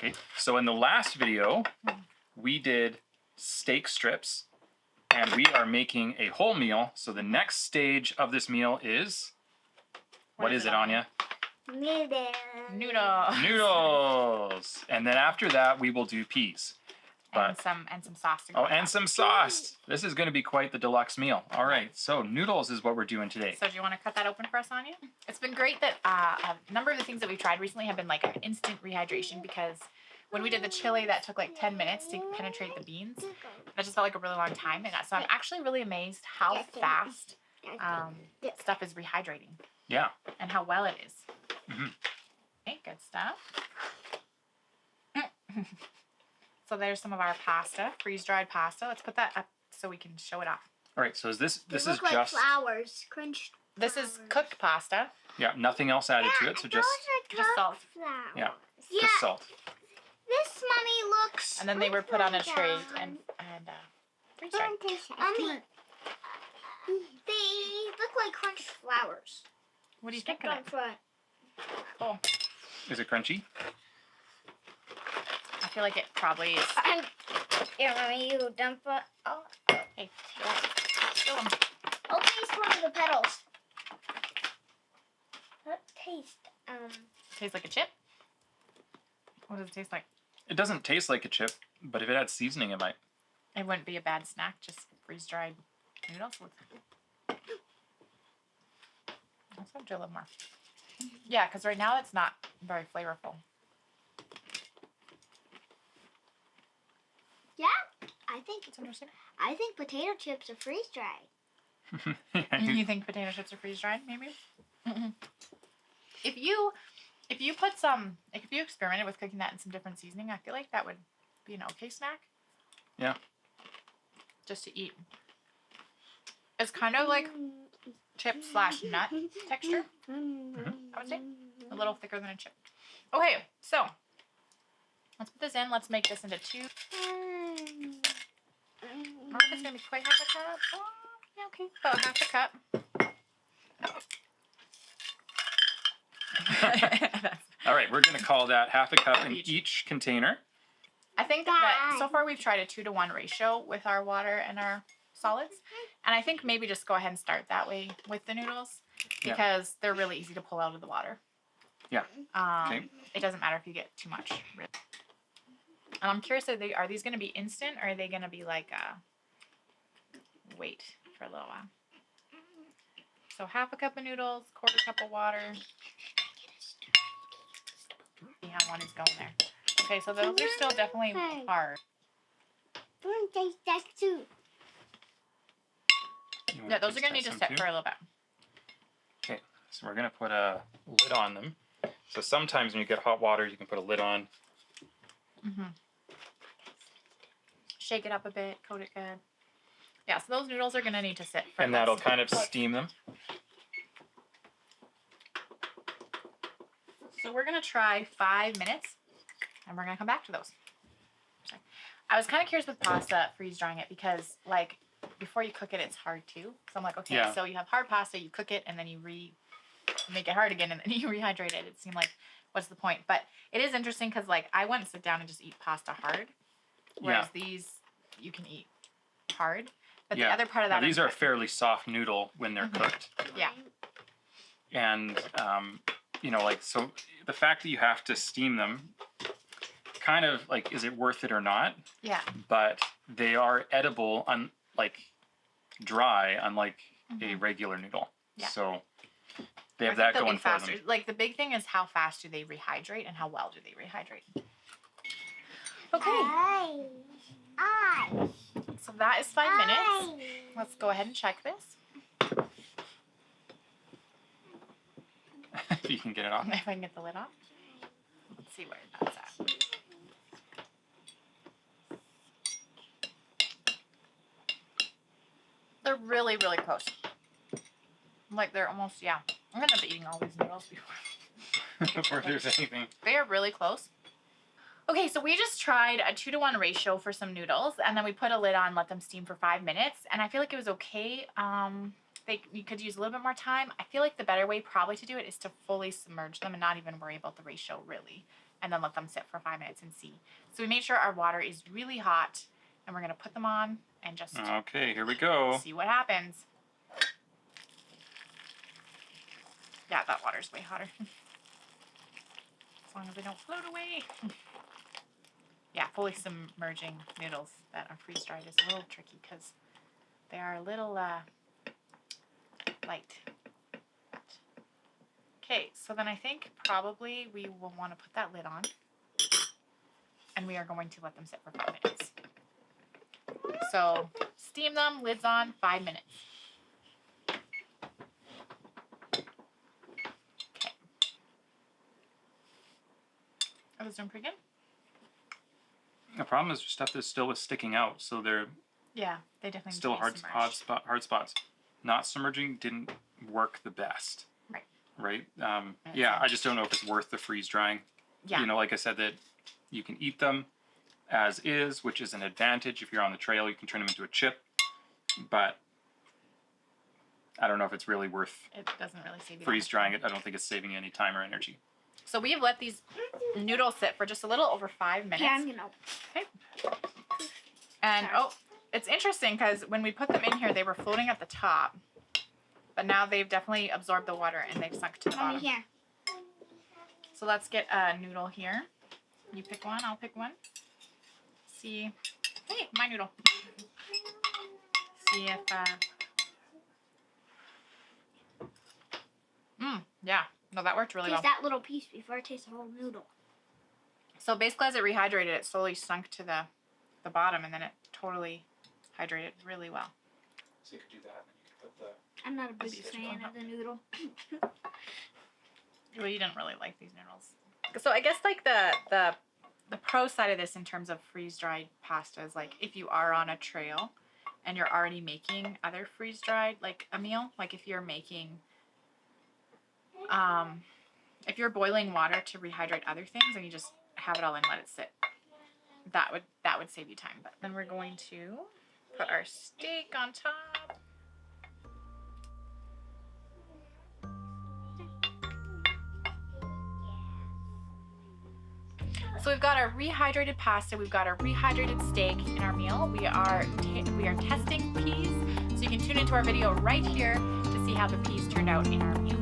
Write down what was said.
Okay, so in the last video, we did steak strips, and we are making a whole meal. So the next stage of this meal is, what is it, Anya? Noodles. Noodles. And then after that, we will do peas. But, and some sauce to go. Oh, and some sauce. This is going to be quite the deluxe meal. All right, so noodles is what we're doing today. So do you want to cut that open for us, Anya? It's been great that a number of the things that we've tried recently have been like an instant rehydration, because when we did the chili, that took like 10 minutes to penetrate the beans. That just felt like a really long time. And so I'm actually really amazed how fast stuff is rehydrating. Yeah. And how well it is. Okay, good stuff. So there's some of our pasta, freeze-dried pasta. Let's put that up so we can show it off. All right, so this is like just flowers, crunched. This is cooked pasta. Yeah, nothing else added to it, so just salt. Flowers. Yeah, just salt. This Mommy looks. And then they were put on a tray and freeze-dried. Mommy, they look like crunched flowers. What do you think of it? Oh, is it crunchy? I feel like it probably is. Yeah, Mommy, you dump it. Oh, hey, show them. I'll taste one of the petals. That tastes, Tastes like a chip? What does it taste like? It doesn't taste like a chip, but if it had seasoning, it might. It wouldn't be a bad snack, just freeze-dried noodles with... Let's have to do a little more. Yeah, because right now it's not very flavorful. yeah, I think It's interesting. I think potato chips are freeze-dried. You think potato chips are freeze-dried, maybe? If you experimented with cooking that in some different seasoning, I feel like that would be an okay snack. Yeah. Just to eat. It's kind of like chip/nut texture, I would say. A little thicker than a chip. Okay, so let's put this in. Let's make this into two. I don't know if it's going to be quite half a cup. Oh, yeah, okay. About half a cup. All right, we're going to call that half a cup in each container. I think that so far we've tried a 2-to-1 ratio with our water and our solids. And I think maybe just go ahead and start that way with the noodles, because they're really easy to pull out of the water. Yeah. Okay. It doesn't matter if you get too much. Really. And I'm curious, are these going to be instant, or are they going to be like wait for a little while? So half a cup of noodles, 1/4 cup of water. See how one is going there. Okay, so those are still definitely hard. Taste that too. Yeah, those are going to need to sit for a little bit. Okay, so we're going to put a lid on them. So sometimes when you get hot water, you can put a lid on. Shake it up a bit, coat it good. Yeah, so those noodles are going to need to sit for And that'll kind of steam them. So we're going to try 5 minutes, and we're going to come back to those. I was kind of curious with pasta, freeze-drying it, because, like, before you cook it, it's hard, too. So I'm like, okay, so you have hard pasta, you cook it, and then you make it hard again, and then you rehydrate it. It seemed like, what's the point? But it is interesting, because, like, I wouldn't sit down and just eat pasta hard, whereas these you can eat hard. But the other part of that these are a fairly soft noodle when they're cooked. Yeah. And, you know, like, so the fact that you have to steam them, kind of, like, is it worth it or not? Yeah. But they are edible, dry, unlike a regular noodle. Yeah. So they have that going for them. Like, the big thing is how fast do they rehydrate and how well do they rehydrate. Okay. So that is 5 minutes. Let's go ahead and check this. If you can get it off. If I can get the lid off. Let's see where that's at. They're really, really close. Like, they're almost, I'm going to end up eating all these noodles Before there's anything. They are really close. Okay, so we just tried a 2-to-1 ratio for some noodles, and then we put a lid on, let them steam for 5 minutes, and I feel like it was okay. You could use a little bit more time. I feel like the better way probably to do it is to fully submerge them and not even worry about the ratio, really. and then let them sit for 5 minutes and see. So we made sure our water is really hot, and we're gonna put them on and just Okay, here we go. see what happens. Yeah, that water's way hotter. As long as they don't float away. Yeah, fully submerging noodles that are freeze-dried is a little tricky because they are a little light. Okay, so then I think probably we will want to put that lid on, and we are going to let them sit for 5 minutes. So steam them, lids on, 5 minutes. Okay. Are those doing pretty good? The problem is stuff that still was sticking out, so they're Yeah, they definitely still need to be hard submerged. hard spots. Not submerging didn't work the best. Right. Right. Makes Yeah, I sense. just don't know if it's worth the freeze drying. Yeah. You know, like I said, that you can eat them as is, which is an advantage. If you're on the trail, you can turn them into a chip. But I don't know if it's really worth It doesn't really save you that freeze much drying time. it. I don't think it's saving you any time or energy. So we have let these noodles sit for just a little over 5 minutes. Yeah, I'm gonna. And Sorry. oh, it's interesting because when we put them in here, they were floating at the top, but now they've definitely absorbed the water and they've sunk to the Mommy, bottom. here. So let's get a noodle here. You pick one, I'll pick one. See, hey, my noodle. See if, yeah, no, that worked really Taste well. that little piece before I taste the whole noodle. So basically, as it rehydrated, it slowly sunk to the bottom, and then it totally hydrated really well. So you could do that, and you could put the. I'm not a big see what you're fan going of the noodle. Well, you didn't really like these noodles. So I guess like the pro side of this in terms of freeze-dried pasta is like if you are on a trail and you're already making other freeze-dried, like a meal, like if you're making, if you're boiling water to rehydrate other things and you just have it all in, let it sit, that would save you time. But then we're going to put our steak on top. So we've got our rehydrated pasta, we've got our rehydrated steak in our meal. We are testing peas, so you can tune into our video right here to see how the peas turned out in our meal.